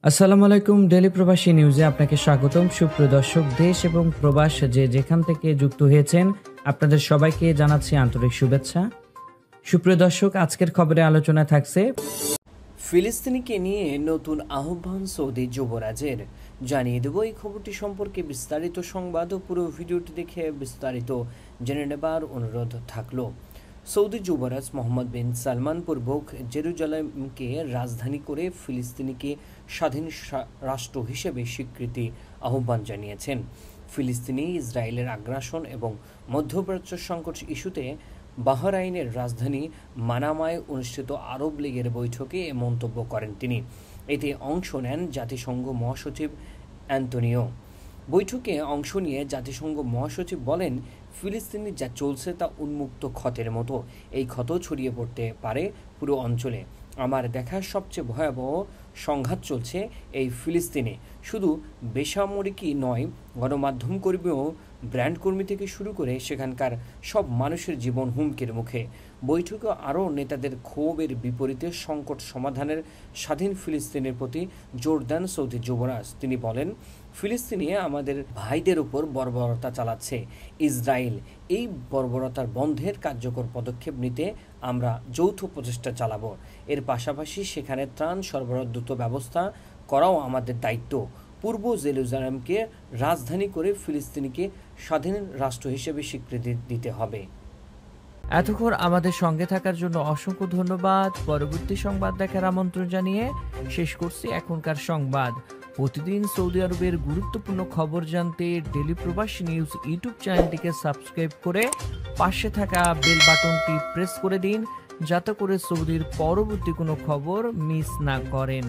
আসসালামু আলাইকুম। ডেলি প্রবাসী নিউজে আপনাকে স্বাগতম। সুপ্রিয় দর্শক, দেশ এবং প্রবাস যেখান থেকে যুক্ত হয়েছেন আপনাদের সবাইকে জানাচ্ছি আন্তরিক শুভেচ্ছা। সুপ্রিয় দর্শক, আজকের খবরে আলোচনা থাকছে ফিলিস্তিনিকে নিয়ে নতুন আহ্বান সৌদি যুবরাজের। জানিয়ে দেব এই খবরটি সম্পর্কে বিস্তারিত সংবাদ ও পুরো ভিডিওটি দেখে বিস্তারিত জেনে নেবার অনুরোধ থাকলো। সৌদি যুবরাজ মোহাম্মদ বিন সালমান পূর্বক জেরুজালেমকে রাজধানী করে ফিলিস্তিনিকে স্বাধীন রাষ্ট্র হিসেবে স্বীকৃতি আহ্বান জানিয়েছেন। ফিলিস্তিনি ইসরায়েলের আগ্রাসন এবং মধ্যপ্রাচ্য সংকট ইস্যুতে বাহরাইনের রাজধানী মানামায় অনুষ্ঠিত আরব লীগের বৈঠকে এ মন্তব্য করেন তিনি। এতে অংশ নেন জাতিসংঘ মহাসচিব অ্যান্তনিও। বৈঠকে অংশ নিয়ে জাতিসংঘ মহাসচিব বলেন, ফিলিস্তিনি যা চলছে তা উন্মুক্ত ক্ষতের মতো। এই ক্ষত ছড়িয়ে পড়তে পারে পুরো অঞ্চলে। আমার দেখা সবচেয়ে ভয়াবহ সংঘাত চলছে এই ফিলিস্তিনে। শুধু বেসামরিকই নয়, গণমাধ্যম কর্মী ও ব্র্যান্ড কর্মী থেকে শুরু করে সেখানকার সব মানুষের জীবন হুমকির মুখে। বৈঠকে আরও নেতাদের ক্ষোভের বিপরীতে সংকট সমাধানের স্বাধীন ফিলিস্তিনের প্রতি জোর দেন সৌদি যুবরাজ। তিনি বলেন, ফিলিস্তিনি আমাদের ভাইদের উপর বর্বরতা চালাচ্ছে। ইসরায়েল এই বর্বরতার বন্ধের কার্যকর পদক্ষেপ নিতে আমরা যৌথ প্রচেষ্টা চালাব। এর পাশাপাশি সেখানে ত্রাণ সরবরাহ দ্রুত ব্যবস্থা করাও আমাদের দায়িত্ব। পূর্ব জেরুজালেমকে রাজধানী করে ফিলিস্তিনিকে স্বাধীন রাষ্ট্র হিসেবে স্বীকৃতি দিতে হবে। এতক্ষণ আমাদের সঙ্গে থাকার জন্য অসংখ্য ধন্যবাদ। পরবর্তী সংবাদ দেখার আমন্ত্রণ জানিয়ে শেষ করছি এখনকার সংবাদ। প্রতিদিন সৌদি আরবের গুরুত্বপূর্ণ খবর জানতে ডেলি প্রবাসী নিউজ ইউটিউব চ্যানেলটিকে সাবস্ক্রাইব করে পাশে থাকা বেল বাটনটি প্রেস করে দিন, যাতে করে সৌদির পরবর্তী কোনো খবর মিস না করেন।